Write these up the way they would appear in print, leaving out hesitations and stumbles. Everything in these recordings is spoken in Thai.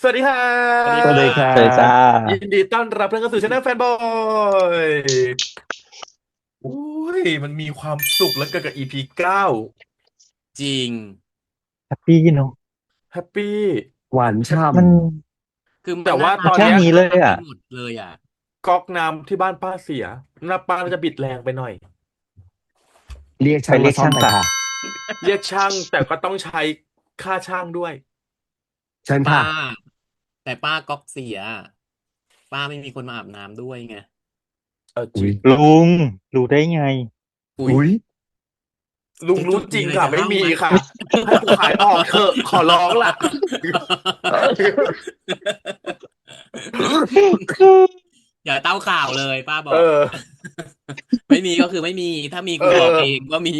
สวัสดีครัสวัสดีครับสวัสดีครับเลยจ้าบยินดีต้อนรับเพื่อนเข้าสู่ช่องแฟนบอยอุ้ยมันมีความสุขแล้วเกิดกับ EP 9จริงแฮปปี้เนาะแฮปปี้หวานแฮปฉ่มันแต่ว่าคือมันน่ารัตอนเนี้ยำแค่นี้น่ารักไปเลยอ่ะหมดเลยอ่ะก๊อกน้ำที่บ้านป้าเสียหน้าป้าน่าจะบิดแรงไปหน่อยเรียกเออช่างมาเรียกช่างค่ะซ่อมหน่อยค่ะเรียกช่างแต่ก็ต้องใช้ค่าช่างด้วยป้าเชิญค่ะแต่ป้าก๊อกเสียป้าไม่มีคนมาอาบน้ำด้วยไงอุ้ยจริงลุงรู้ได้ไงอุ้ยอุ้ยลุงเจ๊รู้จริงจุกมีอะไรค่ะไม่มีจะเล่าไหม ค่ะให้กูขายออกเถอะขอร้องล่ะ อย่าเต้าข่าวเลยป้าบเออกอไม่มีก็คือไม่มีถ้ามีเอกูบอกเองอว่ามี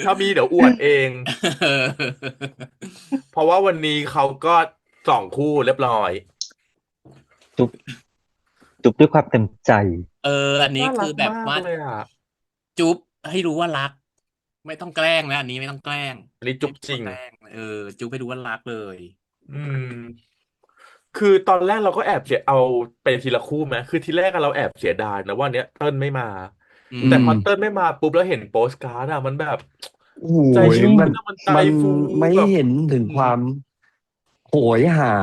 ถ้ามีเดี๋ยวอวดเอง เออเพราะว่าวันนี้เขาก็2 คู่เรียบร้อยจุบจุบด้วยความเต็มใจเอออันนี้น่าคือรักมากแบบว่าเลยอ่ะจุ๊บให้รู้ว่ารักไม่ต้องแกล้งแล้วอันนี้ไม่ต้องแกล้งอันนี้ไม่จุ๊บจริงต้องแกล้งจุ๊บให้รู้ว่ารักเลยอืมคือตอนแรกเราก็แอบเสียเอาไปทีละคู่ไหมคือทีแรกอะเราแอบเสียดายนะว่าเนี้ยเติ้ลไม่มาอืแต่พอมอืมเติ้ลไม่มาปุ๊บแล้วเห็นโปสการ์ดอะมันแบบโอ้ใจยชื้มันนอะมันใจมันฟูไม่แบบเห็นถึอืมงความโหยหา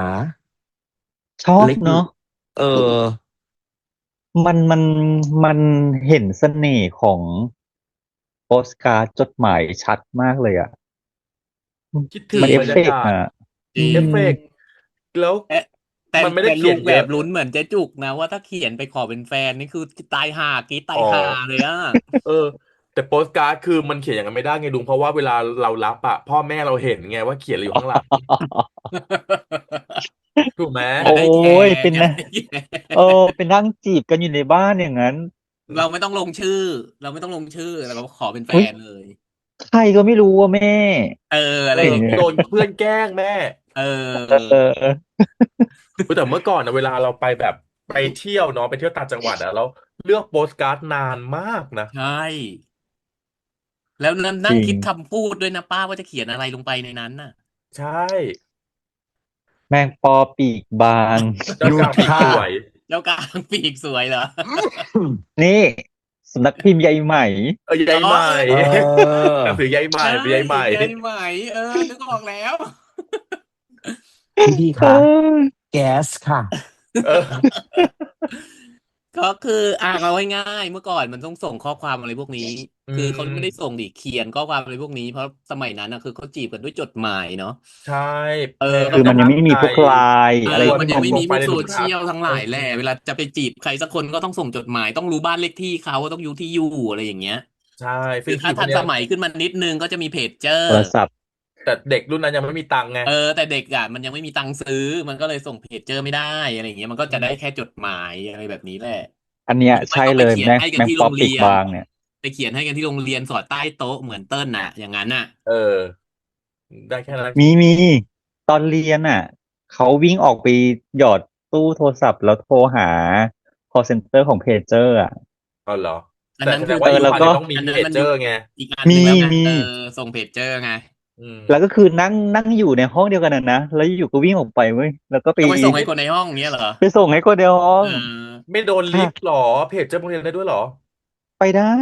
ชอบเล็กเนาะเออมันมันเห็นเสน่ห์ของโปสการ์ดจดหมายชัดมากเลยอ่ะคิดถึงมันเอฟเฟบรรยากาศกต์อ่ะอืจริงเอฟเฟกต์แล้วแต่แต่มันไม่ได้แต่ลุเขียนเยอะงแอบลุ้นเหมือนเจ๊จุกนะว่าถ้าเขียนไปขอเป็นแฟนนี่คือตายห่ากรีดตาอ๋อ ยห่าเลยอ่ะ เออแต่โปสการ์ดคือมันเขียนอย่างนั้นไม่ได้ไงลุงเพราะว่าเวลาเรารับอะพ่อแม่เราเห็นไงว่าเขียนอะไรอยู่ข้างหลังถูกไหมโอ้อย่าให้แคยร์เป็นนะอย่าให้แคเออร์เป็นนั่งจีบกันอยู่ในบ้านอย่างนั้นเราไม่ต้องลงชื่อเราไม่ต้องลงชื่อเราก็ขอเป็นแฟเฮ้ยนเลยใครก็ไม่รู้ว่าแม่ เอออะเออไรอย่างเงี้ยโดนเพื่อนแกล้งแม่เออเออเฮ้ยแต่เมื่อก่อนนะเวลาเราไปแบบไปเที่ยวเนาะไปเที่ยวต่างจังหวัดอะเราเลือกโปสการ์ดนานมากนะใช่แล้วนั่งจริงนั่งคิดคำพูดด้วยนะป้าว่าจะเขียนอะไรลงไปในนั้นน่ะ ใช่แมงปอปีกบางเจ้ากลางปีกหยุดค่ะสวยแล้วกลางปีกสวยเหรอ นี่สำนักพิมพ์ใยไหมเออใยอ๋อใหม่ เออ หนังสือใยใหม่ใช่เป็นใยใหม่ใยไหมนึกออกแล้ว พี่เคะออแก๊สค่ะเออก็คือเอาง่ายๆเมื่อก่อนมันต้องส่งข้อความอะไรพวกนี้อืคือเขาไม่ได้ส่มงดิเขียนข้อความอะไรพวกนี้เพราะสมัยนั้นนะคือเขาจีบกันด้วยจดหมายเนาะใช่เออแพเขาคือมันยังไม่รตั้งใจมีพวกไลน์เอออะไรที่มันมันยังไม่มีพวกโซลงไปในหลุมรักเชียลทั้งหเออ ลายแหละเวลาจะไปจีบใครสักคนก็ต้องส่งจดหมายต้องรู้บ้านเลขที่เขาต้องอยู่ที่อยู่อะไรอย่างเงี้ยใช่ซึ่คือถ้าทันงผู้หญิงคนเนี้ยสมัยขึ้นมานิดนึงก็จะมีเพจเจอร์ โทรศัพท์แต่เด็กรุ่นนั้นยังไม่มีตังค์ไงแต่เด็กอ่ะมันยังไม่มีตังค์ซื้อมันก็เลยส่งเพจเจอร์ไม่ได้อะไรอย่างเงี้ยมันก็จะได้แค่อืมจดหมายอะไรแบบนี้แหละอันเนี้ยหรือไม่ใช่ก็ไปเลยแมงเขียนให้กันแมงปอปีที่โรงเรียนกบางเนี่ยไปเขียนให้กันที่โรงเรียนสอดใต้โต๊ะเหมือนเติ้ลน่ะอย่างนั้นน่ะเออได้แค่นั้นมีตอนเรียนอ่ะเขาวิ่งออกไปหยอดตู้โทรศัพท์แล้วโทรหา call center ของเพจเจอร์อ่ะอ๋อเหรออันนั้นแต่แสดคือยุคงว่ายุคแล้วก็ป่านนี้ต้องมีอันเพนั้นมันยุคจเจอร์ไงอีกอันหนึ่มีงแล้วไงมีส่งเพจเจอร์ไงอืมแล้วก็คือนั่งอยู่ในห้องเดียวกันนะแล้วอยู่ก็วิ่งออกไปเว้ยแล้วก็ไปแล้วไปส่งให้ไม่คนในห้องเนี้ยเหรอไปส่งให้คนในห้อเองอไม่โดนลิค่ะ ฟต์หรอเพจเจอร์โรงเรียนได้ด้วยหรอไปได้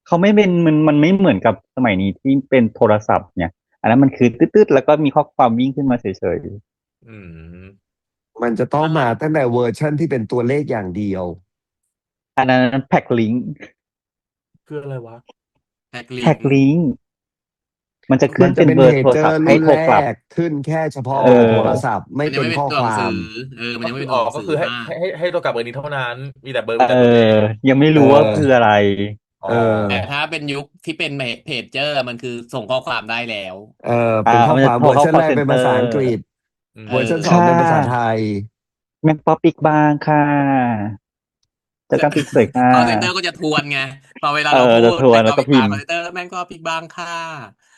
เขาไม่เป็นมันไม่เหมือนกับสมัยนี้ที่เป็นโทรศัพท์เนี่ยอันนั้นมันคือตืดๆแล้วก็มีข้อความวิ่งขึ้นมาเฉยอืมมันจะต้องน่ารักมาตั้งแต่เวอร์ชันที่เป็นตัวเลขอย่างเดียวๆอันนั้นแพ็กลิงก์คืออะไรวะแท็กลิแพ็งก์กลิงก์มันจะขึ้มันนเป็นจะเป็นเพเบอร์โทรจเจอร์ศัพท์ให้รุ่นแรโทรกลับกขึ้นแค่เฉอ๋พาะอเบอร์โทรศัพท์ไม่มันยังไม่เป็นเป็นข้อความตัวหนังสือมันก็คืออ๋อยังไม่เป็นตัวหนังก็คือให้สือป้าให้ให้ให้ตัวกลับเบอร์นี้เท่านั้นมีแต่เบอร์เอมีแต่ตัวเลขยังไม่อ๋อรู้ว่าคืออะไรอ๋อเออแต่ถ้าเป็นยุคที่เป็นเพจเจอร์มันคือส่งข้อความได้แล้วเป็นข้อมันจะความเวอร์อืมชันโทรเข้า call แรกเป็นภา center ษาอังกฤษเอออืมเวอร์ชันสองค่เป็นภาษาไทอืมยแมงปอปีกบางค่ะเจอกันปีกสวยค่ะคอเซ็นเตอร์ก็จะทวนไงพอเวลาเราพูจะดทวนแมงกอพริกบางแล้วก็พิมพ์ คอเซ็นเตอร์แมงกอพริกบางค่ะ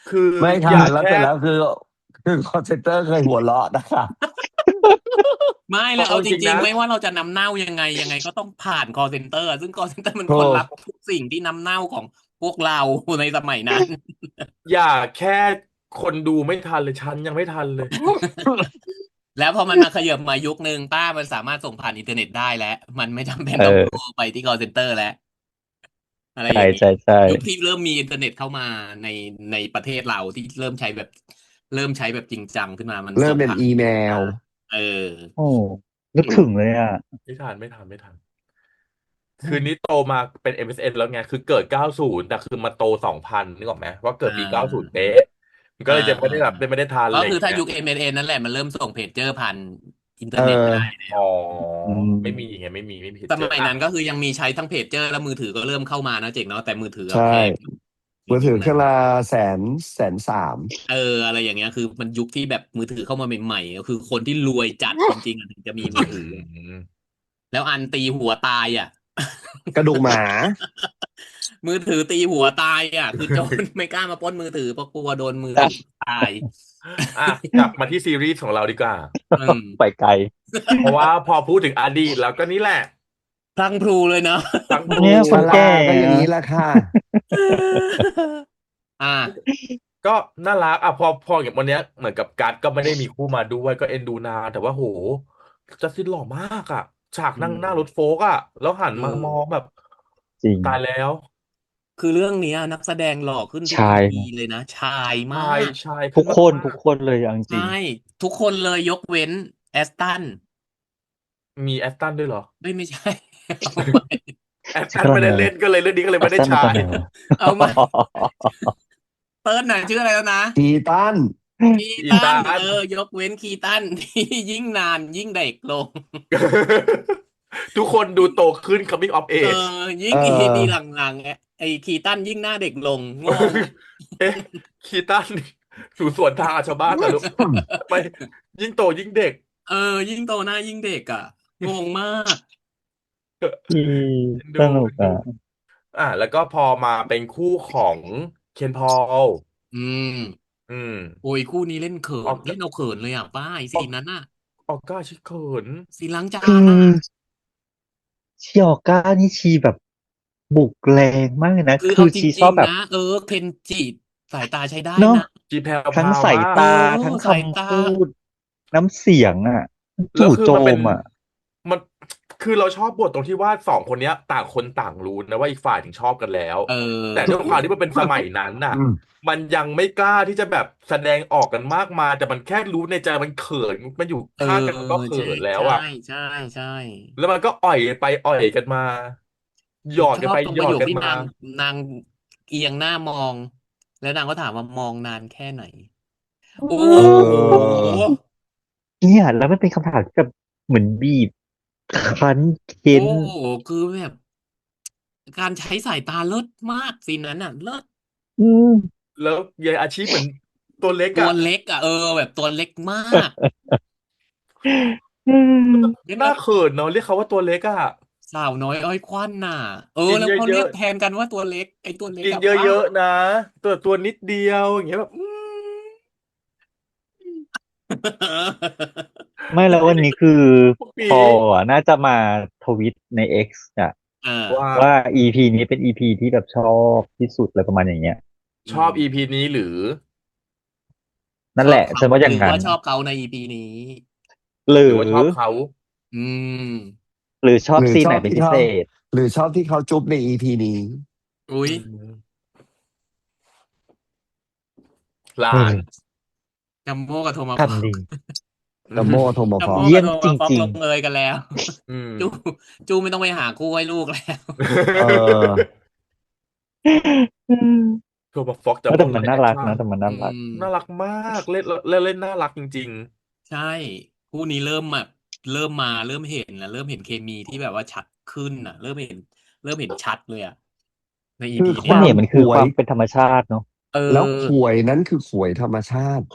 คือไม่ค่ะแล้วอย่าแค่เสร็จแล้วคือคอนเซนเตอร์เคยหัวเราะนะคะ ไม่แล้วเอาเอาจจริงๆนะริงๆไม่ว่าเราจะนำเน่ายังไงก็ต้องผ่านคอเซ็นเตอร์ซึ่งคอเซ็นเตอร์มันถูคนรับกทุกสิ่งที่นำเน่าของพวกเราในสมัยนั้น อย่าแค่คนดูไม่ทันเลยฉันยังไม่ทันเลย แล้วพอมันมาขยับมายุคนึงป้ามันสามารถส่งผ่านอินเทอร์เน็ตได้แล้วมันไม่จำเป็นเอต้องโทรอไปที่ call center แล้วอะไรใช่อย่างนี้ใช่ใช่ยุคที่เริ่มมีอินเทอร์เน็ตเข้ามาในในประเทศเราที่เริ่มใช้แบบจริงจังขึ้นมามันเริ่มเป็นส่งผ่านอีเมอ่าลเออโอ้นึกถึงเลยอ่ะไม่ทันคือนี้โตมาเป็น MSN แล้วไงคือเกิด90แต่คือมาโต2000นึกออกไหมว่าเกิอ่ดปี90าเป๊ะมันก็อ่าเลยจะไม่ได้แบบอ่าไม่ได้ทันก็คือถ้าอะไรอย่างเงี้ยยุค MSN นั่นแหละมันเริ่มส่งเพจเจอร์ผ่านอินเทอเอร์เน็ตได้อแล้วอ๋ออืไม่มีมไงไม่มีสเจออ่ะมัยนั้นก็คือยังมีใช้ทั้งเพจเจอร์แล้วมือถือก็เริ่มเข้ามานะเจ๋งเนาะแต่มือถืออะใช่แพงในมือถือยุคนั้น เครื่องละ100,000 130,000เอออะไรอย่างเงี้ยคือมันยุคที่แบบมือถือเข้ามาใหม่ๆก็คือคนที่รวยจัดจริงๆอะถึงจะมีมืออืถือมแล้วอันตีหัวตายอ่ะ กระดูกหมา มือถือตีหัวตายอ่ะคือโจรไม่กล้ามาปล้นมือถือเพราะกลัวโดนมือถือตาย อ่ะกลับมาที่ซีรีส์ของเราดีกว่า อืม ไปไกล เพราะว่าพอพูดถึงอดีตแล้วก็นี่แหละพลังพลูเลยเนาะ ทั้งพลูเนี่ยคชลานแก่ก็อย่างอะนี้แหละค่ะ อ่าก็น่ารักอ่ะพออย่างวันเนี้ยเหมือนกับการ์ดก็ไม่ได้มีคู่มาด้วยก็เอ็นดูนานแต่ว่าโหจัสตินหล่อมากอ่ะฉากอืนั่งหน้ารถมโฟล์กอ่ะแล้วหันเอมามองอแบบจริงตายแล้วคือเรื่องเนี้ยนักแสดงหล่อขึ้นทุกชายอีเลยนะชายมาชายกชายขึ้นทุกคนมากทุกคนเลยเอาจใช่ริงทุกคนเลยยกเว้นแอสตันๆมีแอสตันด้วยเหรอไม่ใช่เอาใหม่ แอสฉันกำลังงงตันไม่ได้เล่นก็เลยเรื่องนี้ก็เลยแอสตันไม่ได้ใช้ มาตอนไหนวะ เอาใหม่เติร์นน่ะชื่ออะไรแล้วนะ กีตันคีอีตันตาเออยกเว้นคีตันที่ยิ่งนานยิ่งเด็กลงทุกคนดูโตขึ้น coming of เออ age ยิ่งเออีพีอหลังๆไอ้คีตันยิ่งหน้าเด็กลงงงอ่ะ เอ๊ะคีตันหนูสวนทางกับชาวบ้านแต่ลูกทำไมยิ่งโตยิ่งเด็ก เออยิ่งโตหน้ายิ่งเด็กอ่ะงงมากที่เอ็นสดูนุกอ่ะแล้วก็พอมาเป็นคู่ของเคนพอลอืมอืมโอ้ยคู่นี้เล่นเขิออกนเล่นเอาเขินเลยอ่ะป้าไอออกซีนนั้นอ่ะออกก้าชิเขินซีนล้างจาคือนอ่ะชิออก้านี่ชีแบบบุกแรงมากเลยนะคือคือเอาจชีชอบแบบริงๆนะเคนจิสายตาใช้ได้เนาะนะจีแพรวพทั้งราวมาสายตากทั้งสายคำตาพูดน้ำเสียงอ่ะแล้วจู่โจคือมันเป็นมอ่ะมันคือเราชอบบทตรงที่ว่าสองคนเนี้ยต่างคนต่างรู้นะว่าอีกฝ่ายถึงชอบกันแล้วเอแต่อด้วยความที่มันเป็นสมัยนั้นน่ะอืมมันยังไม่กล้าที่จะแบบแสดงออกกันมากมายแต่มันแค่รู้ในใจมันเขินมันอยู่เออข้างกันมันก็เขิใช่นแล้วใช่อ่ะใช่ใช่แล้วมันก็อ่อยกันไปอ่อยกันมาหยอดชกันไปหยอบตรงประโยอดกันมาคที่นางเอียงหน้ามองแล้วนางก็ถามว่ามองนานแค่ไหนโอ้เโหออเนี่ยแล้วมันเป็นคำถามที่แบบเหมือนบีบคั้นโอ้เค้นโหคือแบบการใช้สายตาเลิศมากซีนนั้นอ่ะเลิศอืมแล้วยายอาชีพเหมือนตัวเล็กอ่ะตัวเล็กอ่ะแบบตัวเล็กมาก อืมเรียกว่าน่าเขินเนาะเรียกเขาว่าตัวเล็กอ่ะสาวน้อยอ้อยควันน่ะกินแล้วเขาเยอะเรียกแทนกันว่าตัวเล็กไอ้ตัวเล็ๆกินกอะป้า เยอะๆนะตัวนิดเดียวอย่างเงี้ยแบบไม่แล้วแต่นี่วันนี้คือพวกนี้พออ่ะน่าจะมาทวิตใน X อ่ะอ่าว่าว่า EP นี้เป็น EP ที่แบบชอบที่สุดอะไรประมาณอย่างเงี้ยอืชอบอีมพีนี้หรือ นั่นแหละฉันว่าอย่างนั้นหรือว่าชอบเขาในอีพีนี้หรือหรือว่าชอบเขาอืมหรือชอบหรือซีนไหนชอบที่เขาเป็นพิเศษหรือชอบที่เขาจุ๊บในอีพีนี้อุ้ยอืมหลาเอนอจัมโบ้กับโทมาฟอก ทำดี ดัมโบ้โทโมจัมพอกโบ้กับโทเยี่ยมจมาฟอกริงลงเอยกันแล้วอืม จูจูไม่ต้องไปหาคู่ให้ลูกแล้ว ๆเอออืมโทมัสฟ็อกจัมโบ้แต่มันน่าไลฟ์แอคชั่นรักนะแต่มันอืน่ารักน่ารัมกมากเล่นน่ารักจริงใช่คู่นี้เริ่มเห็นแล้วเริ่มเห็นเคมีที่แบบว่าชัดขึ้นอ่ะเริ่มเห็นชัดเลยอ่ะในอีคือพีเนี้ยเสน่ห์มันคือคความขวยวามเป็นธรรมชาติเนาะเอแล้วขอวยนั้นคือขวยธรรมชาติ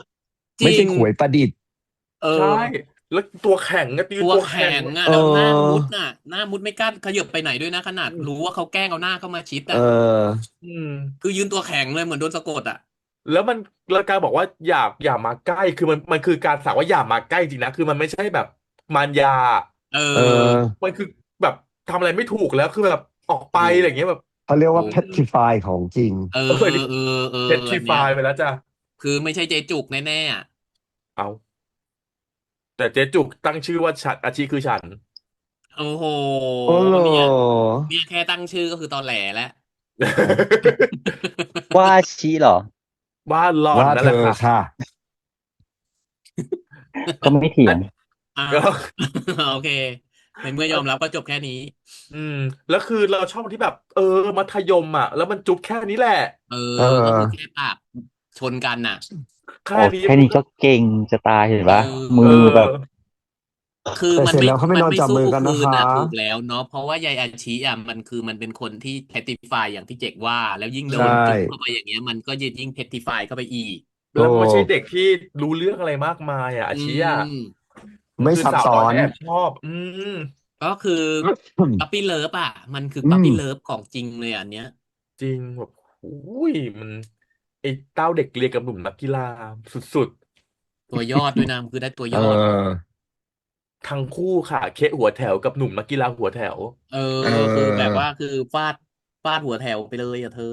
ไม่จริงใช่ขวยประดิษฐ์เอๆใช่อ แล้วตัวแข็งก็ยืนตัวตัวแข็แข็งงอ่ะเอแล้วหน้ามุดอน่ะหน้ามุดไม่กล้าขยับไปไหนด้วยนะขนาดรู้ว่าเขาแกล้งเอาหน้าเข้ามาชิดเออ่ะออืมคือยืนตัวแข็งเลยเหมือนโดนสะกดอ่ะแล้วมันแล้วการบอกว่าอย่ามาใกล้คือมันคือการสั่งว่าอย่ามาใกล้จริงนะคือมันไม่ใช่แบบมารยาเอเอออมันคือแบบทำอะไรไม่ถูกแล้วคือแบบออกไปถูกอะไรอย่างเงี้ยแบบเขาเรียกว่า ถูก petrify ของจริงเออเออนี่เออเพชรทอันเนี้ยรีไฟไปแล้วจ้ะคือไม่ใช่เจจุกแน่ๆอะเอา แต่เจ๊จุกตั้งชื่อว่าฉันอาชีคือฉัน โอ้โหโอ้โหเนี่ยเนี่ยแค่ตั้งชื่อก็คือตอแหลแล้ว ว่าชิเหรอ บ้านหล่อนว่าเธอนั่นแหละค่ะค่ะ ก็ไม่เถีอันยง อ่า ก็ โอเคในเมื่อยอมรับก็จบแค่นี้อืมแล้วคือเราชอบที่แบบมัธยมอ่ะแล้วมันจุ๊บแค่นี้แหละ เออเอก็คืออแค่ปากชนกันน่ะแค่โอ้นี้แค่นี้มันก็ก็เก่งจะตายเห็นเอปะเอมือแบบ อคือแต่เสร็จแล้วเขาไม่นอนจับมันไม่สู้มือกันนะคะคืนน่ะถูกแล้วเนาะเพราะว่ายายอาชีอ่ะมันเป็นคนที่เพตติฟายอย่างที่เจกว่าแล้วยิ่งโดใช่นจุ๊บเข้าไปอย่างเงี้ยมันก็ยิ่งเพตติฟายเข้าไปอีกถูแล้วมันไม่ใช่กเด็กที่รู้เรื่องอะไรมากมายอ่ะอาอืชีอ่ะมมันคือไม่ซับซ้อน สาวน้อยที่แอบชอบมก็คือปั๊ปปี้เลิฟอ่ะมันคืออืมปั๊ปปี้เลิฟของจริงเลยอันเนี้ยจริงแบบอุ้ยมันไอ้เต้าเด็กเรียนกับหนุ่มนักกีฬาสุดตัวยอดด้วยนะมันคือได้ตัวเอยอดอๆทั้งคู่ค่ะเคะหัวแถวกับหนุ่มนักกีฬาหัวแถว เออเคือแบบออว่าคือฟาดหัวแถวไปเลยอ่ะเธอ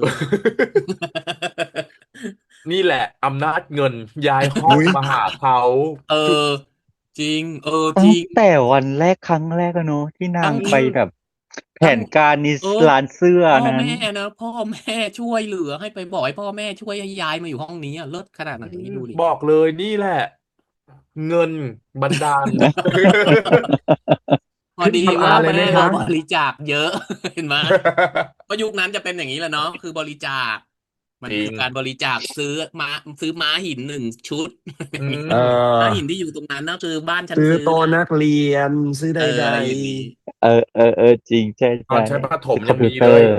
นี่แหละอำนาจเงินย้ายห้องอุ้ยมาหาเขาเออคือจริงจตั้งริงแต่วันแรกครั้งแรกอะเนอะที่นาตั้งงไปแบบแผตั้งนการนิสเออร้านเสื้อพ่อนั้นแม่นะพ่อแม่ช่วยเหลือให้ไปบอกให้พ่อแม่ช่วยให้ย้ายมาอยู่ห้องนี้อ่ะเลิศขนาดไหนดูดิ บอกเลยนี่แหละเงินบันดาล พอดีทำอาว่าเลยไหมคะแม่เราบริจาคเยอะเห็นไหมก็ยุคนั้นจะเป็นอย่างนี้แหละเนาะคือบริจาคมันจริงคือการบริจาคซื้อม้าหิน1 ชุด อืเออม้าหินที่อยู่ตรงนั้นก็คือบ้านฉันซื้อซื้อนะโต๊ะนักเรียนซื้อใดอะไรอย่างนี้เออจริงใช่ตอนใช่ชั้นประถมซื้อคอมพิวเตยังมีเลยอร์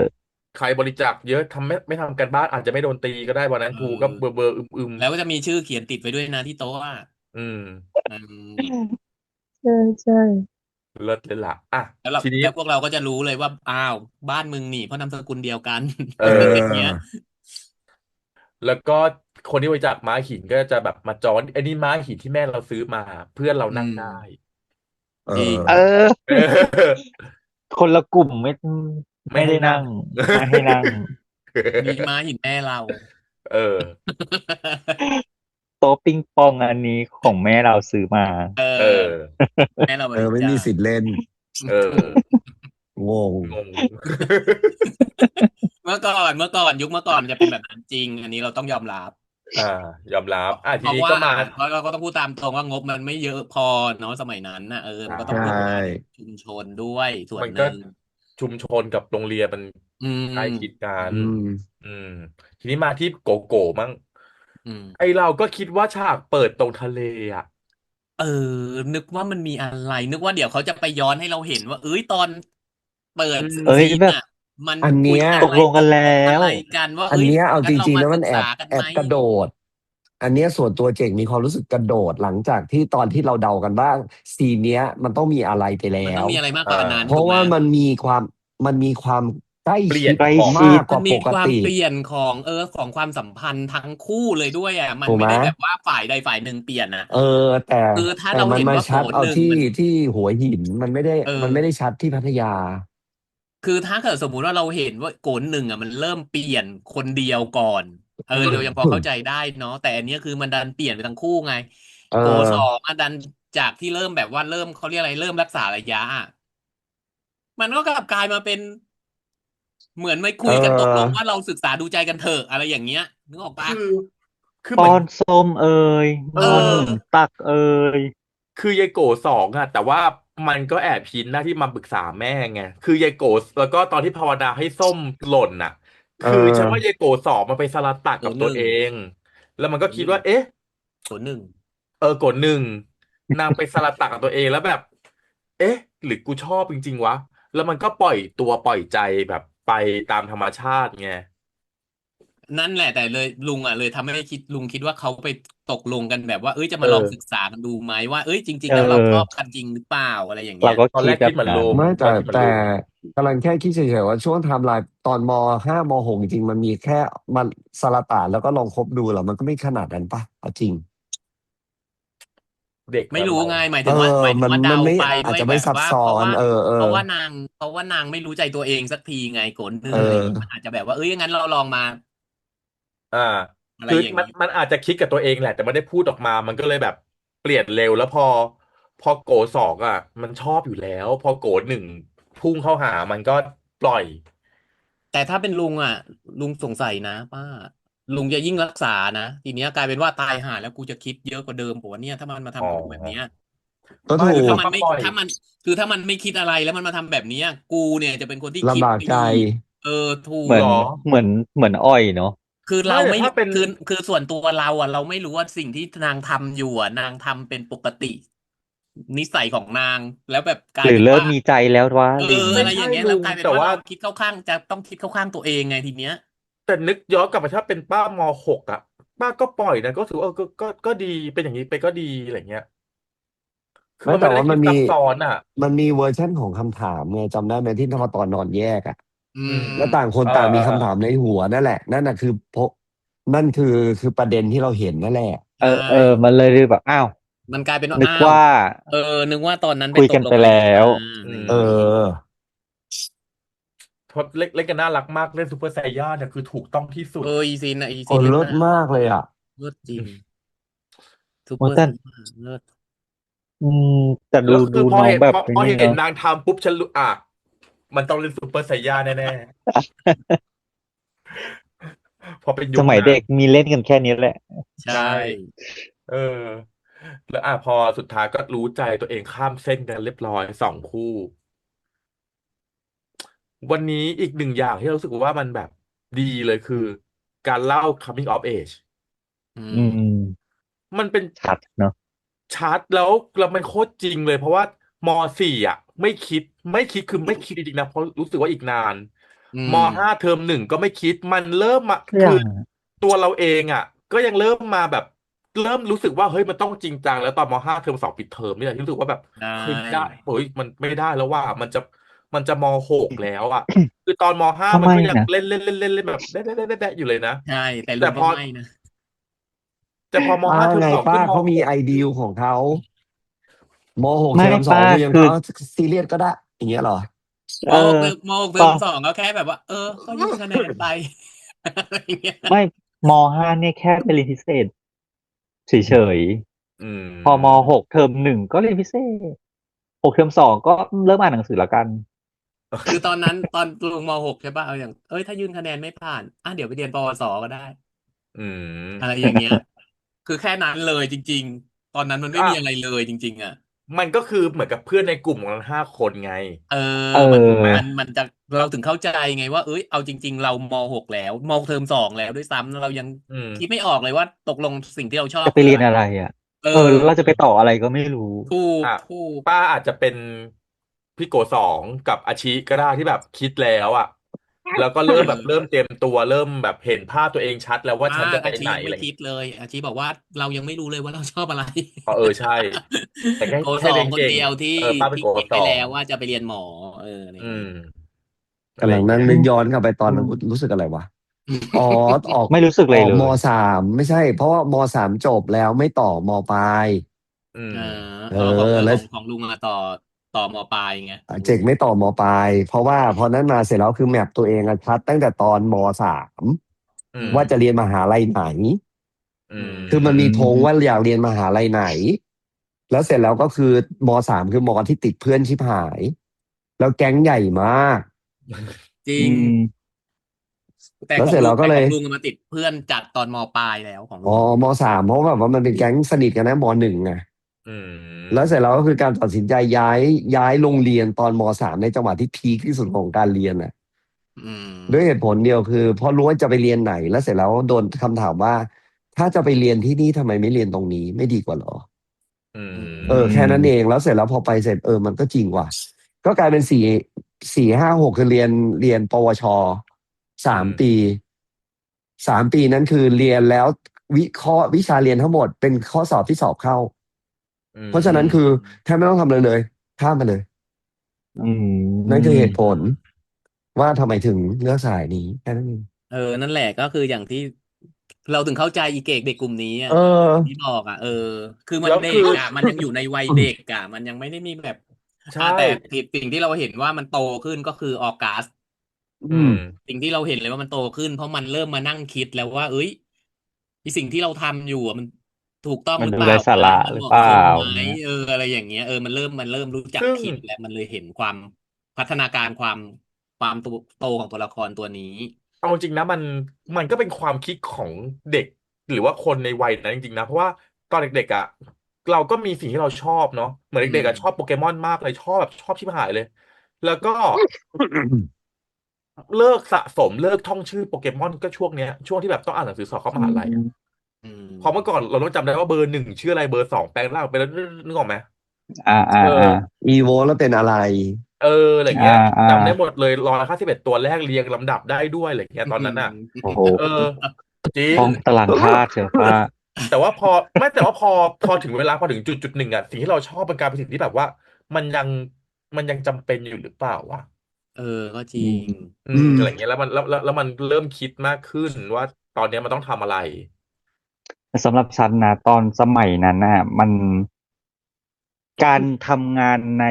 ใครบริจาคเยอะทำไม่ทำกันบ้านอาจจะไม่โดนตีก็ได้วันนั้นเอครูก็เบออร์เบอร์อึมแล้วก็จะมีชื่อเขียนติดไว้ด้วยนะที่โต๊ะอ่ะอืมอืมใช่ใช่เลิศเลยล่ะอ่ะทีนี้แล้วพวกเราก็จะรู้เลยว่าอ้าวบ้านมึงนี่เพราะนามสกุลเดียวกัน เอ อะไรอย่างเงี้ยอแล้วก็คนที่บริจาคม้าหินก็จะแบบมาจอนไอ้นี่ม้าหินที่แม่เราซื้อมาเพื่อนเราอืมนั่งได้ เอจริงเอออ เออคนละกลุ่มไม่ไม่ให้นั่ง ไม่ได้นั่งไม่ให้นั่ง นี่ม้าหินแม่เรา เออ โต๊ะปิงปองอันนี้ของแม่เราซื้อมา เอเอออแม่เราบเออไม่มีริจาคสิทธิ์เล่นเอถูก องงงง เมื่อก่อนยุคเมื่อก่อนมันจะเป็นแบบนั้นจริงอันนี้เราต้องยอมรับอ่ายอมรับเพทีราะว่านี้ก็มาเพราะเราก็ต้องพูดตามตรงว่างบมันไม่เยอะพอเนาะสมัยนั้นนะใชมันก็ต้องใช่พึ่งพา่ชุมชนด้วยส่วมันก็นหนึ่งชุมชนกับโรงเรียนมันอืใกล้ชิดมกันอืมอืมทีนี้มาที่โกโก้มั่งอืมไอเราก็คิดว่าฉากเปิดตรงทะเลอ่ะเออนึกว่ามันมีอะไรนึกว่าเดี๋ยวเขาจะไปย้อนให้เราเห็นว่าเอ้ยตอนเปิอืดเอ้ยซีนแบบอ่ะมันอันเนี้ยคุยกันอะไรตกลงกันแล้อะไรวกันว่าอันเอ้ยเนี้ยเอางั้นเราจริงๆมาศึกษาแล้วมันแอบกันไหมแอบกระโดดอันเนี้ยส่วนตัวเจ๋งมีความรู้สึกกระโดดหลังจากที่ตอนที่เราเดากันว่าซีนเนี้ยมันต้องมีอะไรไปแล้มันต้องวมีอะไรมากอ่กว่านั้นาเพราะถูกไหม ว่ามันมีความใกล้เปลี่ยชิดนของใกล้ชิดมากกว่ามันมีปกติความเปลี่ยนของความสัมพันธ์ทั้งคู่เลยด้วยอ่ะมันถูกไหมไม่ได้แบบว่าฝ่ายใดฝ่ายหนึ่งเปลี่ยนอ่ะเออแต่คือถ้าแต่เรามันมาเห็นว่าโกชัดเอาที่หนึ่งมันที่หัวหินมันไม่ได้เออมันไม่ได้ชัดที่พัทยาคือถ้าเกิดสมมุติว่าเราเห็นว่าโกหนึ่งอ่ะมันเริ่มเปลี่ยนคนเดียวก่อนเรายังพอเข้าใจได้เนาะแต่อันเนี้ยคือมันดันเปลี่ยนไปทั้งคู่ไงเออโกสองอ่ะดันจากที่เริ่มแบบว่าเริ่มเขาเรียกอะไรเริ่มรักษาระยะอะมันก็กลับกลายมาเป็นเหมือนไม่เคุยกันตกลงออว่าเราศึกษาดูใจกันเถอะอะไรอย่างเงี้ยนึกออกปะคือคือเหมือนป้อนส้มเอ่ยเอป้อนหนุนอ ตักเอ่ยคือยายโกสองอะแต่ว่ามันก็แอบพินหน้าที่มาปรึกษาแม่ไงคือยายโกแล้วก็ตอนที่ภาวนาให้ส้มหล่นน่ะเอคือฉันอว่ายายโกสองมันไปสลัดตักกับตัวเอโกหนึ่งงแล้วมันก็โกหนึ่งคิดว่าเอ๊ะโกหนึ่ง โกหนึ่งนางไปสลัดตักกับตัวเองแล้วแบบเอ๊ะหรือกูชอบจริงๆวะแล้วมันก็ปล่อยตัวปล่อยใจแบบไปตามธรรมชาติไงนั่นแหละแต่เลยลุงอ่ะเลยทำให้ลุงคิดว่าเขาไปตกลงกันแบบว่าเอ้ยจะเอมาลองศึกอษากันดูไหมว่าเอ้ยจริเงๆแล้วเราชอบออกันจริงหรือเปล่าอะไรอย่างเงี้ยเราก็คิดตอนแรกคิดเหมือนลุแบบนั้นงไม่แต่ตอนคิดเหมือนแต่ลุงกำลังแค่คิดเฉยๆว่าช่วงไทม์ไลน์ตอนม 5 ม 6จริงๆมันมีแค่มันสลัดต่านแล้วก็ลองคบดูเหรอมันก็ไม่ขนาดนั้นปะเอาจริงเด็กไม่แล้วเรารู้ไงหมายเออถึงว่ามันไม่เดาไปอาจจะด้วยแบบว่าไม่ซับซ้อนเพราะว่านางไม่รู้ใจตัวเองสักทีไงโกนหนึ่เองอะไรอย่างงี้มันออาจจะแบบว่าเอ้ยงั้นเราลองมาอ่าอะไรคืออย่างนี้มันอาจจะคิดกับตัวเองแหละแต่ไม่ได้พูดออกมามันก็เลยแบบเปลี่ยนเร็วแล้วพอ พอโกสองอ่ะมันชอบอยู่แล้วพอโกหนึ่งพุ่งเข้าหามันก็ปล่อยแต่ถ้าเป็นลุงอ่ะลุงสงสัยนะป้าลุงจะยิ่งรักษานะทีเนี้ยกลายเป็นว่าตายห่าแล้วกูจะคิดเยอะกว่าเดิมผมว่าเนี่ยถ้ามันมาอ๋อทำกับกูแบบเนี้ยก็ไม่คือถูกถ้ามันไม่ก็ปล่อยถ้ามันคือถ้ามันไม่คิดอะไรแล้วมันมาทำแบบเนี้ยกูเนี่ยจะเป็นคนที่คิดลำบากใจไม่ดีเออถูกเหมือนหรอเหมือนเหมือนอ้อยเนาะคือไม่เราไม่แต่ถ้าเป็นคือส่วนตัวเราอ่ะเราไม่รู้ว่าสิ่งที่นางทำอยู่อ่ะนางทำเป็นปกตินิสัยของนางแล้วแบบกลาหรือยเป็นว่าเริ่มมีใจแล้ววะเอออะไรอย่างงี้อะไรอย่างเงี้ยไม่ใช่ลุแล้วกลายเป็นว่างแต่ว่าเราคิดเข้าข้างจะต้องคิดเข้าข้างตัวเองไงทีเนี้ยแต่นึกย้อนกลับไปถ้าเป็นป้ามหกอ่ะป้าก็ปล่อยนะก็ถือว่าก็ดีเป็นอย่างนี้ไปก็ดีอะไรเงี้ยคือไม่แต่มันไม่ได้ว่ามันมีคิดซับซ้อนอ่ะมันมีเวอร์ชันของคำถามไงจำได้ไหมที่ธรรมตอนนอนแยกอ่ะอือืมม แล้วต่างคนเออต่างมีเออเออคำถามในหัวนั่นแหละนั่นน่ะคือเพราะนั่นคือประเด็นที่เราเห็นนั่นแหละเอใช่อเออมันเลยแบบอ้าวมันกลายเป็นว่าอ้าวนึกว่าเออนึกว่าตอนนั้นไปคุยตกลงอะไรกันไปแล้กันมาวอืมอะไรอย่างเอนี้อเพราะเล่นกันน่ารักมากเล่นซูเปอร์ไซย่าเนี่ยคือถูกต้องที่สุดอีซีนนะอีโอ้ซีนเล่นเลิศน่ะมากเลยอ่ะเลิศจริงซูเปโอ้แต่อร์ไซย่าเลิศอืมแต่ดูแล้วคือดูน้องแบบพอเห็นนี้เนาะนางทำปุ๊บฉันรู้อ่ะมันต้องเล่นซูเปอร์ไซย่าแน่ๆพอเป็นยุคนั้นสมัยเด็กมีเล่นกันแค่นี้แหละใช่ใช่เออแล้วพอสุดท้ายก็รู้ใจตัวเองข้ามเส้นกันเรียบร้อยสองคู่วันนี้อีกหนึ่งอย่างที่เรารู้สึกว่ามันแบบดีเลยคือการเล่า coming of age อือืมมมันเป็นชัดเนาะชัดแล้วมันโคตรจริงเลยเพราะว่ามสี่อ่ะไม่คิดคือไม่คิดจริงๆนะเพราะรู้สึกว่าอีกนานอืมมห้าเทอมหนึ่งก็ไม่คิดมันเริ่มมาคืออย่างตัวเราเองอ่ะก็ยังเริ่มมาแบบเริ่มรู้สึกว่าเฮ้ยมันต้องจริงจังแล้วตอนมห้าเทอมสองปิดเทอมเนี่ยที่รู้สึกว่าแบบได้เฮ้ยไม่ได้เฮ้ยมันไม่ได้แล้วว่ามันจะมหกแล้วอ่ะคือตอนมห้าทำไมมันก็ยังนะเล่นเล่นเล่นเล่นเล่นแบบได้อยู่เลยนะใช่แต่ลุงแต่พอก็ไม่นะแต่พอมห้าเทอมป้าไงป้าสองขึ้นมเขามีหก ไอเดียของเขามหกเทไม่อมสองป้าคือยังคือเขาซีเรียสก็ได้อย่างเงี้ยเหรอเออมหกเทตอนอมสองก็แค่แบบว่าก็ยื่นคะแนนไปอะไรอย่างเงี้ยไม่มห้าเนี่ยแค่ไปเรียนพิเศษเฉยอืๆพอมหม กเทอมหนึ่งก็เรียนพิเศษ6 เทอม 2ก็เริ่มอ่านหนังสือแล้วกัน คือตอนนั้นตอนลุงม .6 ใช่ป่ะเอาอย่างถ้ายื่นคะแนนไม่ผ่านเดี๋ยวไปเรียนปวสก็ได้อือะไรมอย่างเงี้ยคือแค่นั้นเลยจริงๆตอนนั้นมันไม่อ่ะมีอะไรเลยจริงๆอ่ะมันก็คือเหมือนกับเพื่อนในกลุ่มของเราห้าคนไงเออเมันถูกไหมออมันจะเราถึงเข้าใจไงว่าเอาจริงๆเราม .6 แล้วม .6 เทอม 2แล้วด้วยซ้ำเรายังอืมคิดไม่ออกเลยว่าตกลงสิ่งที่เราชอบจะไปคืออะไรเรียนอะไรอ่ะเออแล้วเราจะไปต่ออะไรก็ไม่รู้ถูกอ่ะถูกป้าอาจจะเป็นพี่โกสองกับอาชิก็ได้ที่แบบคิดแล้วอ่ะแล้วก็เอเริ่มแบบเริ่อมเตรียมตัวเริ่มแบบเห็นภาพตัวเองชัดแล้วว่าฉันจะไปอาชียังไหนอะไรอย่างเงี้ยไม่คิดเลยอาชีบอกว่าเรายังไม่รู้เลยว่าเราชอบอะไร อ๋อใช่แต่แค่ โกแค่สองคนเรียนเก่งเดียวที่ป้าเป็นโกคิดสองไปแล้วว่าจะไปเรียนหมออะไรออืย่างนี้มอะไรกำลังอย่างเงี้ยนั่งนึกย้อนกลับไปตอนนั้นอืมรู้สึกอะไรวะอ๋อออกไม่รู้สึกเลยเลยออกมสามไม่ใช่เพราะว่ามสามจบแล้วไม่ต่อมปลายอืมเออเออขแล้วองลุงอะต่อมปลายไงของลุงเจกไม่ต่อมปลายเพราะว่าพอนั้นมาเสร็จแล้วคือแมปตัวเองอะชัดตั้งแต่ตอนมสามอืมว่าจะเรียนมหาลัยไหนอือืคือมันมีธงว่ามอยากเรียนมหาลัยไหนแล้วเสร็จแล้วก็คือมสามคือมที่ติดเพื่อนชิบหายแล้วแก๊งใหญ่มากอืจริงมแล้วเสร็จแล้วก็เลย แต่ของลุงอะมาติดเพื่อนจากตอนมปลายแล้วของอ๋อลุงมสามเพราะแบบว่ามันเป็นแก๊งสนิทกันนะมหนึ่งไงอืแล้วเสร็จมแล้วก็คือการตัดสินใจย้ายโรงเรียนตอนมสามในจังหวะที่พีคที่สุดของการเรียนน่ะอืมด้วยเหตุผลเดียวคือเพราะรู้ว่าจะไปเรียนไหนแล้วเสร็จแล้วโดนคำถามว่าถ้าจะไปเรียนที่นี่ทำไมไม่เรียนตรงนี้ไม่ดีกว่าเหรออือือืแค่มนั้นเองมแล้วเสร็จแล้วพอไปเสร็จมันก็จริงว่ะก็กลายเป็น4 5 6คือเรียนปวชสาอืมมปี3 ปีนั้นคือเรียนแล้ววิชาเรียนทั้งหมดเป็นข้อสอบที่สอบเข้า อืเพราะฉะอืนั้นคือมแทบไม่ต้องทำอะไรเลยข้ามมาเลยอืนั่นคือเหตุผมลว่าทำไมถึงเลือกสายนี้แค่นั้นเองนั่นแหละก็คืออย่างที่เราถึงเข้าใจอีเกกเด็กกลุ่มนี้เออ่ะอที่บอกคือมันแล้วคือ เด็กอ่ะมันยังอยู่ในวัยเด็กอ่ะมันยังไม่ได้มีแบบใช่แต่สิ่งที่เราเห็นว่ามันโตขึ้นก็คือออกัส อืมอืมสิ่งที่เราเห็นเลยว่ามันโตขึ้นเพราะมันเริ่มมานั่งคิดแล้วว่าไอสิ่งที่เราทำอยู่อะ ถูกต้องมันหรือเปล่าดูไร้สาระมันเหมาะหรือเปล่าสมไหมเงี้ยอะไรอย่างเงี้ยมันเริ่มรู้จักซึ่ง คิดแล้วมันเลยเห็นความพัฒนาการความโตของตัวละครตัวนี้เอาจริงนะมันก็เป็นความคิดของเด็กหรือว่าคนในวัยนั้นจริงๆนะเพราะว่าตอนเด็กๆอ่ะเราก็มีสิ่งที่เราชอบเนาะเหมือนอืเด็กๆอ่ะชอบโปมเกมอนมากเลยชอบแบบชอบชิบหายเลยแล้วก็เลิกสะสมเลิกท่องชื่อโปเกมอนก็ช่วงเนี้ยช่วงที่แบบต้องอ่านหนังสือสอบเข้าอืมหาลัยอะมอืเพราะเมื่อก่อนมเราต้องจำได้ว่าเบอร์หนึ่งชื่ออะไรเบอร์สองแปลงร่างไปแล้วนึกออกไหมเออ อีโวแล้วเป็นอะไรเอออะไรอ่าเงี้ยอ่าจำได้หมดเลย151ตัวแรกเรียงลำดับได้ด้วยอะไรเงี้ยตอนนั้นอ่ะโอ้โหเออจริง ท่องตารางธาตุเชียวว่าแต่ว่าพอไม่แต่ว่าพอถึงเวลาพอถึงจุดหนึ่งอ่ะสิ่งที่เราชอบเป็นการเป็นสิ่งที่แบบว่ามันยังมันยังจำเป็นอยู่หรือเปล่าวะเออก็จริงอะไรอืมเงี้ยแล้วแล้วมันเริ่มคิดมากขึ้นว่าตอนเนี้ยมันต้องทำอะไรสำหรับฉันนะตอนสมัยนั้นน่ะการทำงานใน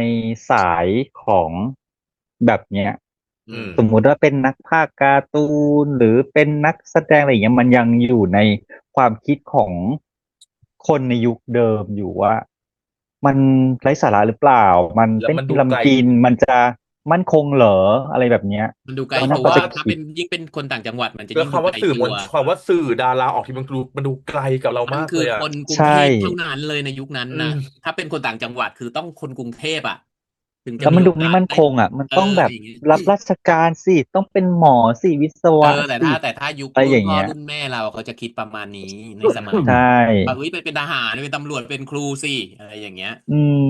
สายของแบบเนี้ยอืมอืมสมมุติว่าเป็นนักพากย์การ์ตูนหรือเป็นนักแสดงอะไรอย่างเงี้ยมันยังอยู่ในความคิดของคนในยุคเดิมอยู่ว่ามันไร้สาระหรือเปล่ามันแล้วเป็นที่มันดูไกลลำกินมันจะมั่นคงเหรออะไรแบบเนี้ยมันดูไกลแล้วนั่นก็ตัวว่าจะคิดถ้าเป็นยิ่งเป็นคนต่างจังหวัดมันจะแล้วยิ่งดูไกลตัวคำว่าสื่อดาราออกที่มันดูไกลกับเรามันมากเลยอ่ะคือคนกรุงใช่เทพเท่านั้นเลยในยุคนั้นอืนะมถ้าเป็นคนต่างจังหวัดคือต้องคนกรุงเทพอ่ะถึงจะแล้วมันมีโอกาสได้ดูไม่มั่นคงอ่ะมันต้องแบบอย่างเงี้ย รับราชการสิต้องเป็นหมอสิวิศวะแต่สิถ้ายุคอะไรรุ่นพ่ออย่างเงี้ยรุ่นแม่เราเขาจะคิดประมาณนี้ในสมัยใชนั้น่ว่าเฮ้ยเป็นทหารเป็นตำรวจเป็นครูสิอะไรอย่างเงี้ยอืม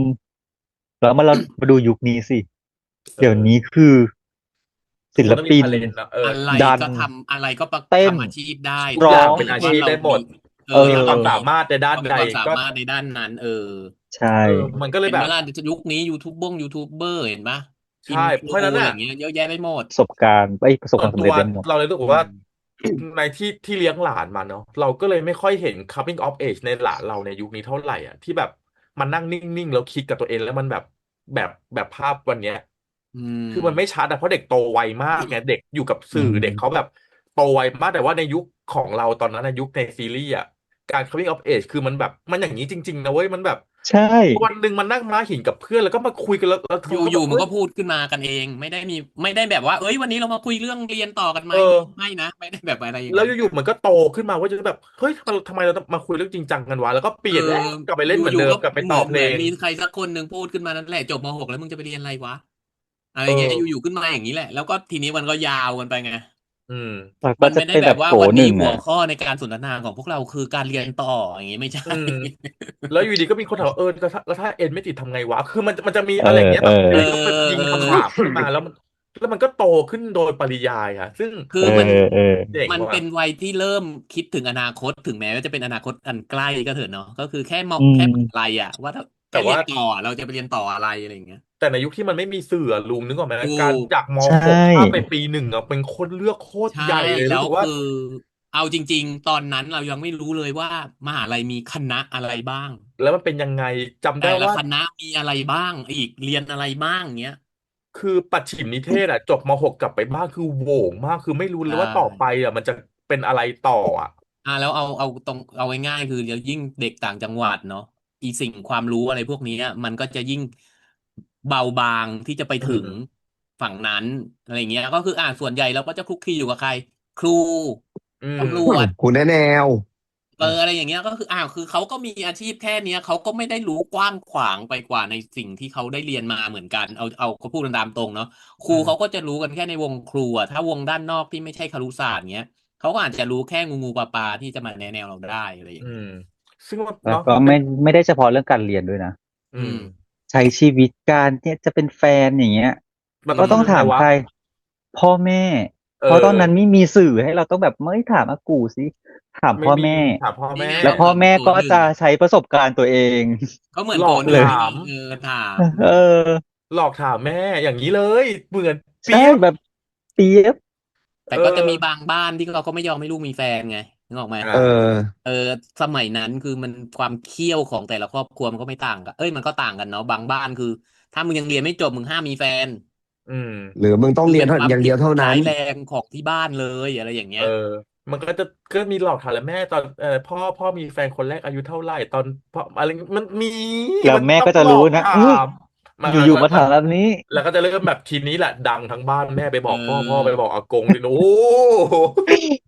แล้วมาดูยุคนี้สิ เอเดี๋ยวนี้อคือทุกคนต้องมีศิลปินทาเลนต์นะเอออะไรดันก็ทำอะไรก็เต้นทำอาชีพได้ทุกถ้าร้องอย่างเป็นอาเกิดว่าเรามีชีพได้หมดเออเอมีความสาอมารถในด้านใดเรามีความสาก็มารถในด้านนั้นใช่เออมันก็เลยแบบ เห็นเวลายุคนี้ยูทูบเบอร์เห็นปะอิใช่นฟลูเพราะฉะนั้นน่ะอะไรอย่างเงี้ยเยอะแยะไปหมดประสบการณ์ประสบความสำส่วนตัวเร็จได้หมดเราเลยรู้สึกอืว่ามในที่เลี้ยงหลานมาเนาะเราก็เลยไม่ค่อยเห็น coming of age ในหลานเราในยุคนี้เท่าไหร่อ่ะที่แบบมันนั่งนิ่งๆแล้วคิดกับตัวเองแล้วมันแบบภาพวันเนี้ยอืคือมันไม่มชัดอะเพราะเด็กโตไวมากไงเด็กอยู่กับอืสื่อเด็กเขามแบบโตไวมากแต่ว่าในยุคของเราตอนนั้นในยุคในซีรีส์อะการ coming of age คือมันแบบมันอย่างนี้จริงๆนะเว้ยมันแบบใช่วันหนึ่งมันนั่งม้าหินกับเพื่อนแล้วก็มาคุยกันแล้วอยู่เขาก็แบบเอ้ย อยู่มันก็พูดขึ้นมากันเองไม่ได้แบบว่าเอ้ยวันนี้เรามาคุยเรื่องเรียนต่อกันไหมเออไม่นะไม่ได้แบบอะไรอย่างแล้วนั้น อยู่ๆมันก็โตขึ้นมาว่าจะแบบเฮ้ยทำไมเราต้องมาคุยเรื่องจริงจังกันวะแล้วก็เปเออลี่ยนกลับไปเล่นเหมือนอยู่ๆก็เดิมกลับไปเหมือนเหมือนต่อเพลงมีใครสักคนหนึ่งพูดขึ้นมานั่นแหละจบม.6แล้วมึงจะไปเรียนอะไรวะอะไรเอเงี้ยออยู่ๆขึ้นมาอย่างนี้แหละแล้วก็ทีนี้มันก็ยาวกันไปไงอืมแล้วก็มันไม่ได้จะเป็นแบบโกแบบว่าวันนี้หนึ่งอ่ะหัวข้อในการสนทนาของพวกเราคือการเรียนต่ออย่างงี้ไม่ใช่ อืมแล้วอยู่ดีก็มีคนถามว่าแล้วถ้าเอ็นไม่ติดทำไงวะคือมันจะมีเอออะไรอย่างเงี้ยเออแบบอเออยู่ดีก็มายิงเออคำถามขึ้นมาแล้วมันก็โตขึ้นโดยปริยายอะซึ่งเออคือมันเออมันเจ๋งว่ะเป็นวัยที่เริ่มคิดถึงอนาคตถึงแม้ว่าจะเป็นอนาคตอันใกล้ก็เถอะเนาะก็คือแค่มองอืมแค่อะไรอะว่าถ้าแค่แต่ว่าเรียนต่อเราจะไปเรียนต่ออะไรอะไรอย่างเงี้ยแต่ในยุคที่มันไม่มีสื่ออะลุงนึกออกไหมถูการก จากม ใช.6 ข้ามไป่ปีหนึ่งอะเป็นคนเลือกโคตรใช่ใหญ่เลยรู้สึกว่าแล้วคือเอาจริงๆตอนนั้นเรายังไม่รู้เลยว่ามหาลัยมีคณะอะไรบ้างแล้วมันเป็นยังไงจำได้แต่ละว่า คณะมีอะไรบ้างอีกเรียนอะไรบ้างเงี้ยคือปัจฉิมนิเทศอะจบม .6 กลับไปบ้านคือโหว่งมากคือไม่รู้เลใช่ยว่าต่อไปอะมันจะเป็นอะไรต่ออะแล้วเอาตรงเอาง่ายๆคือยิ่งเด็กต่างจังหวัดเนาะอีสิ่งความรู้อะไรพวกนี้มันก็จะยิ่งเบาบางที่จะไปอืถึงมฝั่งนั้นอะไรเงี้ยก็คือส่วนใหญ่เราก็จะคลุกคลีอยู่กับใครครูอืมตำรวจ คุณแนแนวอืมอะไรอย่างเงี้ยก็คือคือเขาก็มีอาชีพแค่เนี้ยเขาก็ไม่ได้รู้กว้างขวางไปกว่าในสิ่งที่เขาได้เรียนมาเหมือนกันเอาเขาพูดกันตามตรงเนาะครูอืมเขาก็จะรู้กันแค่ในวงครูอะถ้าวงด้านนอกที่ไม่ใช่ครุศาสตร์เงี้ยเขาก็อาจจะรู้แค่งูปลาที่จะมาแนะแนวเราได้อะไรอย่างเงี้ยอืมซึ่งมันแล้วเนาะมันเป็นก็ไม่ได้เฉพาะเรื่องการเรียนด้วยนะอืมอืมใช้ชีวิตการเนี่ยจะเป็นแฟนอย่างเงี้ยมันต้องก็ต้องทำยังไงวะถามใครพ่อแม่เอเพราะตอนนั้นอไม่มีสื่อให้เราต้องแบบไม่ถามอากูสิถามไม่มีพ่อแม่ถามพ่อแม่นี่ไงแล้วพ่อก็เหมือนแม่ก็โกหนึ่งจะใช้ประสบการณ์ตัวเอง เขาเหมือนหลอกถาโกหนึ่งที่ว่ามถามเออหลอกถามแม่อย่างนี้เลยเหมือนใช่เปียบแบบเปียบแต่เอก็จะมีบาองบ้านที่เขาก็ไม่ยอมให้ลูกมีแฟนไงนึกออกไหม อ่าเออเออสมัยนั้นคือมันความเคี่ยวของแต่ละครอบครัวมันก็ไม่ต่างกันเอ้ยมันก็ต่างกันเนาะบางบ้านคือถ้ามึงยังเรียนไม่จบมึงห้ามมีแฟนอืมหรือมึงต้องคือเรียนเป็นความผิดอย่างเดียวเท่านั้นร้ายแรงของที่บ้านเลยอะไรอย่างเออเงี้ย มันก็มีหลอกถามแล้วแม่ตอนพ่อมีแฟนคนแรกอายุเท่าไหร่ตอนพ่ออะไรมันมีแล้วมันแม่ก็จะต้องหลอรู้นะกถามมันอยู่ๆมาถามแบบนี้แล้วก็จะเริ่มแบบทีนี้แหละดังทั้งบ้านแม่ไปบเอกพ่อไปออบอกอากงดิโอ้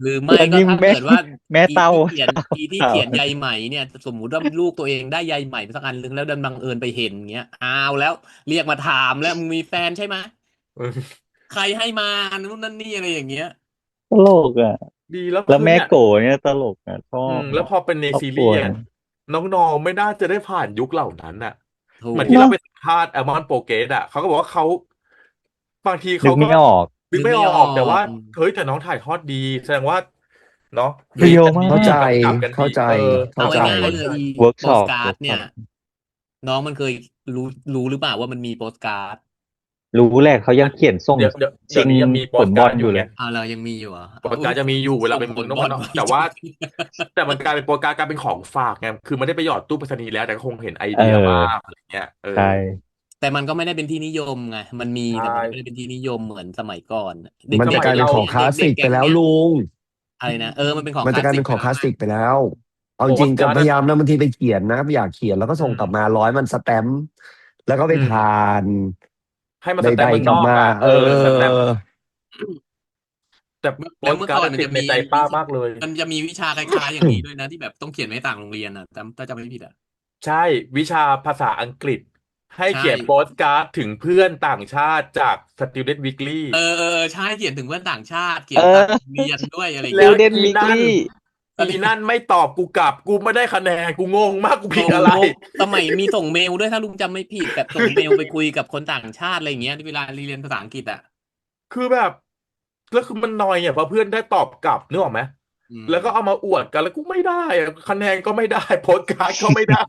หรือไม่แล้วนี่ก็ถ้าแม่เกิดว่าแม่อีเต้าที่เขียนอีที่ถามเขียนใยไหมเนี่ยสมมุติว่าลูกตัวเองได้ใยไหมไปสักอันนึงแล้วดันบังเอิญไปเห็นเงี้ยอ้าวแล้วเรียกมาถามแล้วมึงมีแฟนใช่ไหมใครให้มานู่นนั่นนี่อะไรอย่างเงี้ยตลกอ่ะดีแล้วแล้วคือเนี่ย แม่โกเนี่ยตลกอ่ะชอบแล้วอ่ะพอเป็นในครอบซีรีส์อะครัวเนี่ยน้องๆไม่น่าจะได้ผ่านยุคเหล่านั้นอะเหถูกมือนที่เราเนาะไปสัมภาษณ์แอลมอนโปเกสอะเขาก็บอกว่าเขาบางทีนึเขาก็กไม่ออกนึกไม่ออนึกไม่ออกแต่ว่ากเฮ้ยแต่น้องถ่ายทอดดีแสดงว่าเนาะเรียวมามีทีเข้าใจมกำกับกันดีเข้าใจเอาเข้าใจง่ายๆเลยอีเวิร์กโปช็อปสการ์ดเนี่ยเวิร์กช็อปน้องมันเคยรู้รู้หรือเปล่าว่ามันมีโปสการ์ดรู้แหละเขายัอันงเขียนส่งเดี๋ยวชิงนี้ยังมีโปผลสการ์ดอยู่ไง บอลอยู่เลยเรายังมีอยู่เหรอ่ะโปสการ์ดจะมีอยู่เวลาส่งไปเมืองนอกผลบอลเมืองนอกไว้แต่ว่าจริงแต่มันกลายเป็นโปสการ์ดกลายเป็นของฝากไงคือมันได้ไปหยอดตู้ไปรษณีย์แล้วแต่ก็คงเห็นไอเอเดียบ้าองอะไรเงี้ยใช่แต่มันก็ไม่ได้เป็นที่นิยมไงมันมีใช่แต่มันไม่ได้เป็นที่นิยมเหมือนสมัยก่อนเมันสมัยเราด็กๆอย่างจะกลายเป็นของคลาสเด็กๆแก๊งสิกไปแล้วเนี้ยลุงอะไรนะมันเป็นของมันจะกลายคลาสสิเป็นของคลาสกไปแล้วไงสิกไปแล้วเอาโปจริงๆกับสการ์ดอะพยายามนะบางทีไปเขียนนะอยากเขียนแล้วก็อืมส่งกลับมามันสแตมป์แล้วก็ไปอืม ผ่านให้มันใสแตมป์มันดๆกลับมานอกอ่ะสแตมป์แต่โปแล้วเมื่อสการ์ดอะก่อนมันจะมีติดในใจป้ามากเลยมันจะมีวิชาคล้ายๆอย่างนี้ด้วยนะที่แบบต้องเขียนไว้ต่างโรงเรียนอ่ะแต่ถ้าจำไม่ผิดอ่ะใช่วิชาภาษาอังกฤษให้ใช่ เขียนโปสการ์ดถึงเพื่อนต่างชาติจาก Student Weekly ใช่เขียนถึงเพื่อนต่างชาติเขีเอยนต่างโรงอ เรียนด้วยอะไรอย่างแล้วเงี้ย Student อีนั่น Weekly ตอนนี้ไม่ตอบกูกลับกูไม่ได้คะแนนกูงงมากกูผิส่ดอะไรงงสมัยมีส่งเมลด้วยถ้าลุงจำไม่ผิดแบบส่งเมลไปคุยกับคนต่างชาติอะไรอย่างเงี้ยเวลาเรียนภาษาอังกฤษอ่ะคือแบบแล้วคือมันนอยอ่ะเพราะเพื่อนได้ตอบกลับนึกออกไหมอืม แล้วก็เอามาอวดกันแล้วกูไม่ได้อะคะแนนก็ไม่ได้โพสการ์ดก็ไม่ได้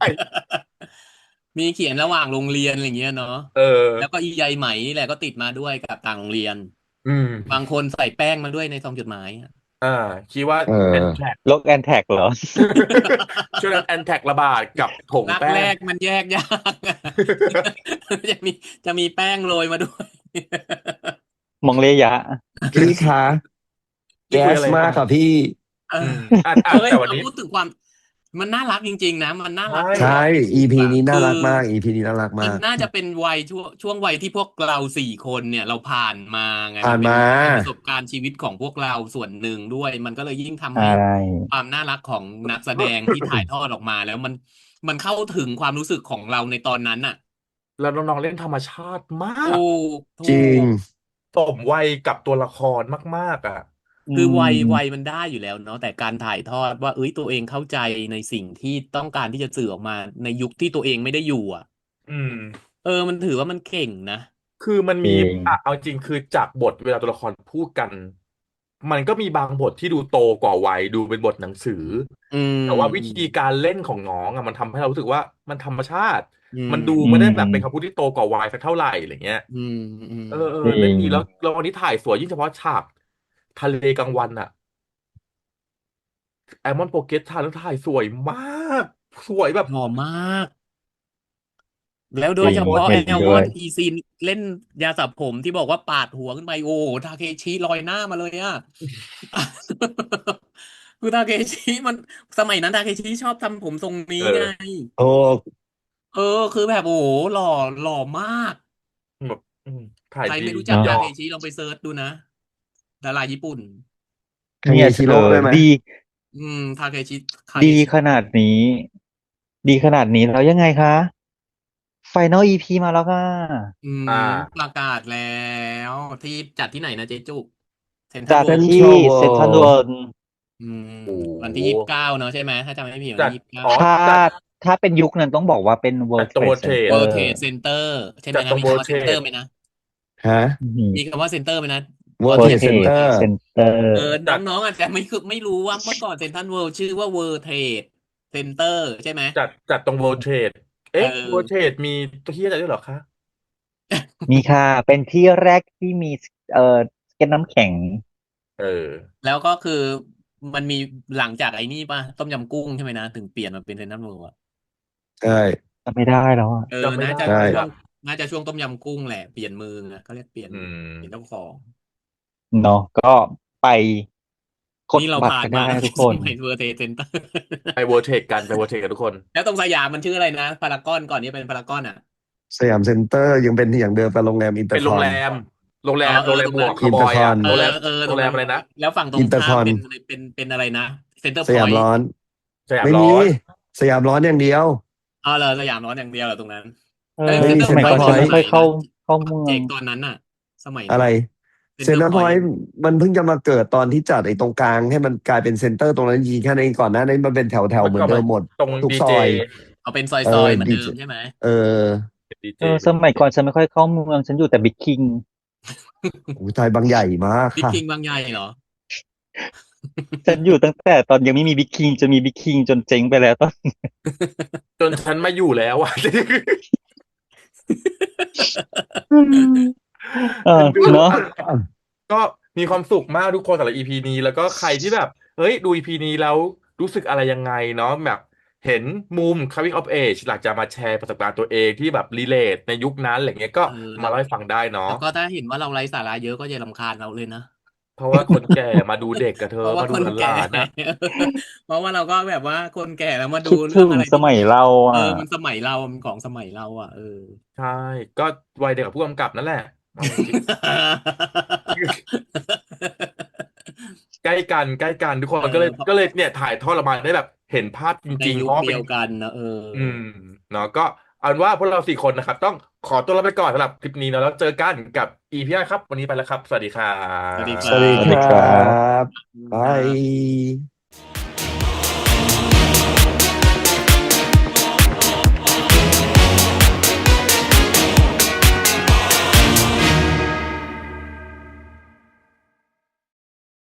มีเขียนระหว่างโรงเรียนอะไรอย่างเงี้ยเนาะเอแล้วก็ออีใยไหมนี่แหละก็ติดมาด้วยกับต่างโรงเรียนอืมบางคนใส่แป้งมาด้วยในซองจดหมายอะ อ่าคิดว่าเอแอนอแท็ก โลกแอนแท็กเหรอ ช่วงนั้นแอนแท็กระบาดกับผงรักแป้ง แรกมันแยกยากอะจะมีจะมีแป้งโรยมาด้วย มองเลยะพี่คะแก๊คุยอะไรสมากค่ะพี่เอออืมเฮ้ยแต่วันนี้เอาพูดถึงความมันน่ารักจริงๆนะมันน่ารักในใช่ใช่ ความรู้สึก EP อะนี้น่าคือรักมาก EP นี้น่ารักมันมากน่าจะเป็นวัยช่วงวัยที่พวกเราสี่คนเนี่ยเราผ่านมาไงมันเป็นผ่านมาประสบการณ์ชีวิตของพวกเราส่วนหนึ่งด้วยมันก็เลยยิ่งทำให้อะไรความน่ารักของนักแสดงที่ถ่ายทอดออกมาแล้วมันเข้าถึงความรู้สึกของเราในตอนนั้นอ่ะแล้วน้องๆเล่นธรรมชาติมาถูกถูจริงก สมวัยกับตัวละครมากๆอ่ะอืคือวัยมมันได้อยู่แล้วเนาะแต่การถ่ายทอดว่าเอ้ยตัวเองเข้าใจในสิ่งที่ต้องการที่จะสื่อออกมาในยุคที่ตัวเองไม่ได้อยู่อ่ะอืมมันถือว่ามันเก่งนะคือมันมีจริงเอาจริงคือจากบทเวลาตัวละครพูดกันมันก็มีบางบทที่ดูโตกว่าวัยดูเป็นบทหนังสืออืมแต่ว่าวิอืมธีการเล่นของน้องอ่ะมันทำให้เรารู้สึกว่ามันธรรมชาติอืมมันดูอืไม่ได้แบบเป็นคำพูมดที่โตกว่าวัยสักเท่าไหร่อะไรเงี้ย อืมอืมจริงเล่นดีแล้ววันนี้ถ่ายสวยยิ่งเฉพาะฉากทะเลกลางวันอะแอมอนโปเกสถ่ายสวยมากสวยแบบหล่อมากแล้วโดจริงยเฉพาะแอเห็นลมด้วยอนอีซีนเล่นยาสระผมที่บอกว่าปาดหัวขึ้นไปโอ้โหทาเคชิลอยหน้ามาเลยอ่ะคือทาเคชิมันสมัยนั้นทาเคชิชอบทำผมทรงนี้ไง เออโอ้เออคือแบบโอ้โหหล่อมากแบบถ่ายดีใครไม่รู้จักเนาะยอมทาเคชิลองไปเซิร์ชดูนะดาราญี่ปุ่นมีเนี่ยชิโร่ด้วยไหมดีทาเคชิทาเคดีชิขนาดนี้ดีขนาดนี้แล้วยังไงคะไฟน a ลอีพีมาแล้วค่ะอืมอ่าประกาศแล้วที่จัดที่ไหนนะเจ๊จุกเซ็นทรัลจัดเวิลด์เซ็นทที่รัลเวิเซ็นทรัลลด์เวิลด์อืมโอ้วันโหที่29เนอะใช่ไหมถ้าจำไม่ผิดวันจัดที่ยี่สิบเก้าอ๋อถ้าจัดถ้าเป็นยุคนั้นต้องบอกว่าเป็น จัด World ตรง Trade World Trade Center World Trade Center ใช่ไหมจัดตรง นะมี World คำว่าเซ็นเตอร์ Trade ไหมนะฮะ อืม มีคำว่าเซ็นเตอร์ไหมนะ World World World Trade Trade Trade Center Center จัดน้องๆอาจจะไม่รู้ว่าเมื่อก่อนเซ็นทรัลเวิลด์ชื่อว่า World Trade Center ใช่ไหมจัดตรง World Trade เอเอ๊ะ World อ Trade มีตัวที่อะไรด้วยเหรอคะมีค่ะเป็นที่แรกที่มีสเก็ตน้ำแข็งเออแล้วก็คือมันมีหลังจากไอ้นี่ป่ะต้มยำกุ้งใช่ไหมนะถึงเปลี่ยนมาเป็นเซนทรัลเวิลด์อ่ะใช่จำไม่ได้แล้วอ่ะจำไม่ได้น่าจะใช่ช่วงแบบน่าจะช่วงต้มยำกุ้งแหละเปลี่ยนมือนะเขาเรียกเปลี่ยนอืมเจ้าของเนาะก็ไป กดนี่เราบัตรผ่านกันได้มาตั้งแต่ทุกค ส น มัยเวอร์เทเซ็นเตอร์ ไปเวอร์เทคกันไปเวอร์เทคกันทุกคน แล้วตรงสยามมันชื่ออะไรนะพารากอนก่อนนี้เป็นพารากอนอ่ะ สยามเซ็นเตอร์ยังเป็นอย่างเดิมเป็นโรงแรมอินเตอเป็นโรงแรร์คอนมโรงแรอ๋อมโรงแรมตรงนั้นหมวกคาวบอยอ่ะอินเตอร์คอนเออโรงแรมตโรรงนั้นงแรมอะไรนะแล้วฝั่งตรอิงข้ามนเตอร์คอนเป็นอะไรนะเซ็นเตอร์สพอยต์ยามร้อนสยามไม่มีร้อนสยามร้อนอย่างเดียวอ๋อเหรอสยามร้อนอย่างเดียวเหรอตรงนั้นไม่มีเซ็นเตอร์สมัยก่อน พอยต์ Center ฉัน ส ไม่ Point ค่อยเข้ามัยนะเมืเจองกตอนนั้นน่ะสมัยอะไรนั้นน่ะเซ็นเซ็นทรัลพอยเตอร์พอยต์ต์มันเพิ่งจะมาเกิดตอนที่จัดไอ้ตรงกลางให้มันกลายเป็นเซ็นเตอร์ตรงนั้นจริงๆแค่นั้นเองก่อนหน้านั้นมันเป็นแถวแถวเหมือเมื่อก่อนมันนเดิมหมดตรงทุกดีเจซอยเอาเป็นซอเออยๆเหมือนดีเจเดิมใช่ไหม เออดีเจสมัยก่อนฉันไม่ค่อยเข้าเมืองฉันอยู่แต่บิ๊กคิง อุทัยบางใหญ่มากบิ๊กค่ะคิงบางใหญ่เหรอ ฉันอยู่ตั้งแต่ตอนยังไม่มีบิ๊กคิงจนมีบิ๊กคิงจนเจ๊งไปแล้วตอน จนฉันมาอยู่แล้วอ่ะ เออเอ็นดูเนาะ อ่ะก็มีความสุขมากทุกคนสำหรับ EP นี้แล้วก็ใครที่แบบเฮ้ยดู EP นี้แล้วรู้สึกอะไรยังไงเนาะแบบเห็นมุม coming of age อยากจะมาแชร์ประสบการณ์ตัวเองที่แบบรีเลทในยุคนั้นอะไรเงี้ยก็เออแล้วมาเล่าให้ฟังได้เนาะแล้วก็ถ้าเห็นว่าเราไร้สาระเยอะก็อย่ารำคาญเราเลยนะ เพราะว่าคนแก่มาดูเด็กกับเธ เพอราะว่ามาดูคนแก่ หลานๆนะ เพราะว่าเราก็แบบว่าคนแก่แล้วมาดูคิดถึงเรื่องอะไรที่สมัยเรามันสมัยเรามันของสมัยเราอ่ะใช่ก็วัยเด็กกับผู้กำกับนั่นแหละเอาจริงๆใกล้กันใกล้กันทุกคนเพราะก็เลยเนี่ยถ่ายทอดออกมาได้แบบเห็นภาพจในริงๆเพยุคราะว่าเป็น เดียวกันนะอืมเนาะก็เอาเป็นว่าพวกเราสี่คนนะครับต้องขอตัวลาไปก่อนสำหรับคลิปนี้เนาะแล้วเจอกันกับอีพีหน้าครับวันนี้ไปแล้วครับสวัสดีครัสวัสดีคบรัสวัสดีครัสวัสดีครับบบาครับย